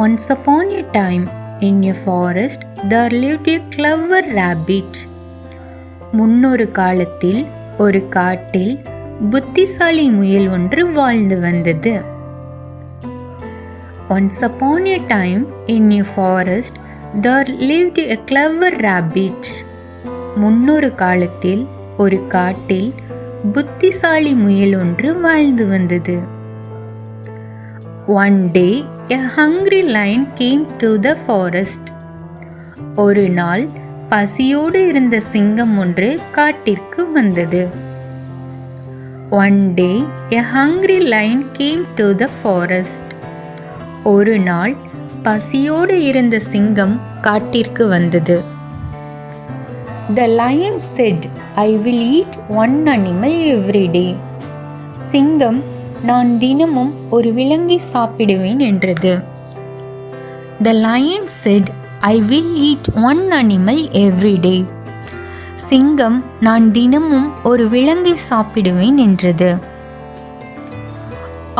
Once upon a time, in a forest, there lived a clever rabbit. முன்னொரு காலத்தில் ஒரு காட்டில் புத்திசாலி முயல் ஒன்று வாழ்ந்து வந்தது. Once upon a time, in a forest, there lived a clever rabbit. முன்னொரு காலத்தில் ஒரு காட்டில் புத்திசாலி முயல் ஒன்று வாழ்ந்து வந்தது. One day, a hungry lion came to the forest. ஒரு நாள் பசியோடு இருந்த சிங்கம் ஒன்று காட்டிற்கு வந்தது. One day, a hungry lion came to the forest. ஒரு நாள் பசியோடு இருந்த சிங்கம் காட்டிற்கு வந்தது. The lion said, I will eat one animal every day. சிங்கம், நான் தினமும் ஒரு விலங்கை சாப்பிடுவேன் என்றது. The lion said, I will eat one animal every day. சிங்கம், நான் தினமும் ஒரு விலங்கை சாப்பிடுவேன் என்றது.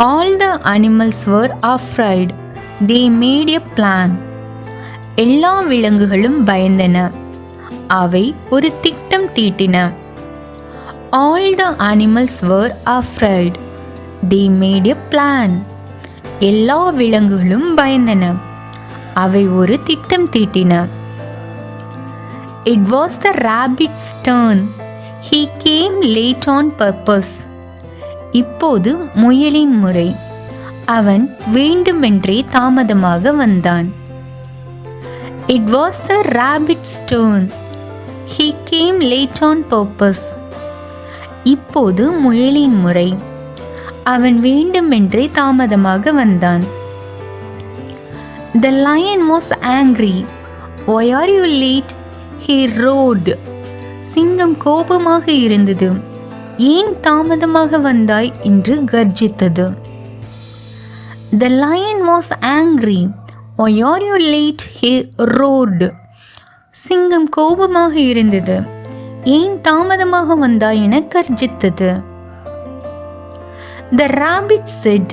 All the animals were afraid. They made a plan. எல்லா விலங்குகளும் பயந்தன. அவை ஒரு திட்டம் தீட்டின. All the animals were afraid. They made a plan. எல்லா விலங்குகளும் பயந்தன. அவை ஒரு திட்டம் தீட்டின. It was the rabbit's turn. He came late on purpose. இப்போது முயலின் முறை. அவன் வேண்டுமென்றே தாமதமாக வந்தான். It was the rabbit's turn. He came late on purpose. இப்போது முயலின் முறை. அவன் வேண்டுமென்றே தாமதமாக வந்தான். The lion was angry. Why are you late? He roared. சிங்கம் கோபமாக இருந்தது. ஏன் தாமதமாக வந்தாய் என்று கர்ஜித்தது. The lion was angry. Why are you late? He roared. சிங்கம் கோபமாக இருந்தது. ஏன் தாமதமாக வந்தாய் என கர்ஜித்தது. The rabbit said,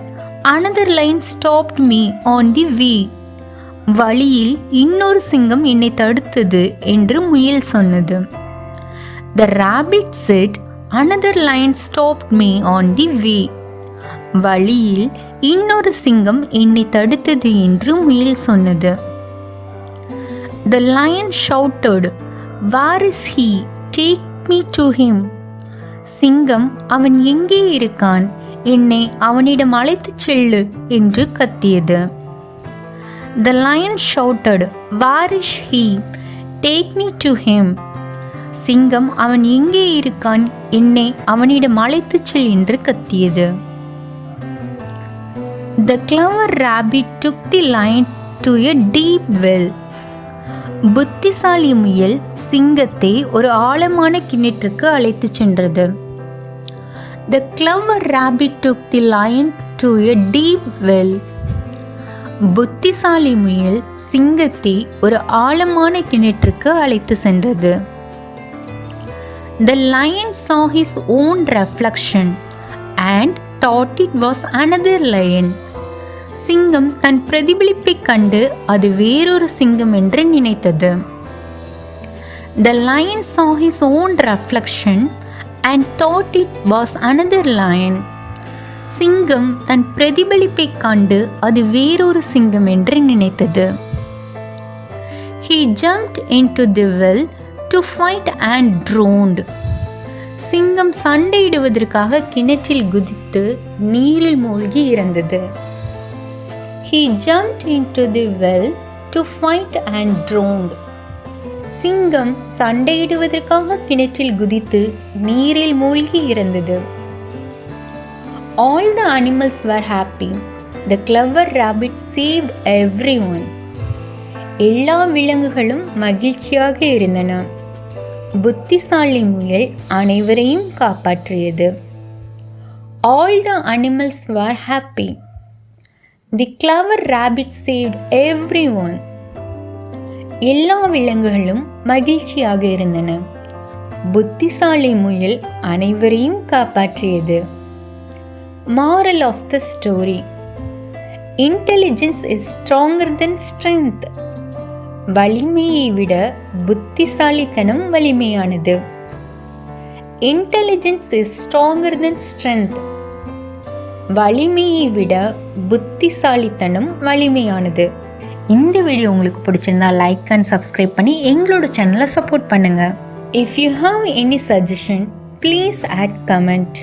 another lion stopped me on the way. வழியில் இன்னொரு சிங்கம் என்னை தடுத்தது என்று முயல் சொன்னது. The rabbit said, another lion stopped me on the way. வழியில் இன்னொரு சிங்கம் என்னை தடுத்தது என்று முயல் சொன்னது. The lion shouted, where is he? Take me to him. சிங்கம், அவன் எங்கே இருக்கான்? என்னை அவனிடம் அழைத்துச் செல்லு என்று கத்தியது. The lion shouted, where is he? Take me to him. சிங்கம், அவன் எங்கே இருக்கான்? என்னை அவனிடம் அழைத்துச் செல் என்று கத்தியது. The clever rabbit took the lion to a deep well. புத்திசாலி முயல் சிங்கத்தை ஒரு ஆழமான கிணற்றுக்கு அழைத்துச் சென்றது. The clever rabbit took the lion to a deep well. புத்திசாலி முயல் சிங்கத்தை ஒரு ஆழமான கிணற்றுக்கு அழைத்து சென்றது. The lion saw his own reflection and thought it was another lion. சிங்கம் தன் பிரதிபலிப்பை கண்டு அது வேறொரு சிங்கம் என்று நினைத்தது. The lion saw his own reflection and thought it was another lion. சிங்கம் தன் பிரதிபலிப்பை கண்டு அது வேறொரு சிங்கம் என்று நினைத்தது. He jumped into the well to fight and drowned. சிங்கம் சண்டையிடுவதற்காக கிணற்றில் குதித்து நீரில் மூழ்கி இறந்தது. He jumped into the well to fight and drowned. சிங்கம் சண்டையிடுவதற்காக கிணற்றில் குதித்து நீரில் மூழ்கி இறந்தது. All the animals were happy. The clever rabbit saved everyone. எல்லா விலங்குகளும் மகிழ்ச்சியாக இருந்தன. புத்திசாலி முயல் அனைவரையும் காப்பாற்றியது. All the animals were happy. The clever rabbit saved everyone. எல்லா விலங்குகளும் மகிழ்ச்சியாக இருந்தன. புத்திசாலி முயல் அனைவரையும் காப்பாற்றியது. Moral of the story: Intelligence is stronger than strength. வலிமையை விட புத்திசாலித்தனம் வலிமையானது. Intelligence is stronger than strength. வலிமையை விட புத்திசாலித்தனம் வலிமையானது. இந்த வீடியோ உங்களுக்கு பிடிச்சிருந்தா லைக் அண்ட் சப்ஸ்கிரைப் பண்ணி எங்களோட சேனலை சப்போர்ட் பண்ணுங்க. If you have any suggestion, please add comment.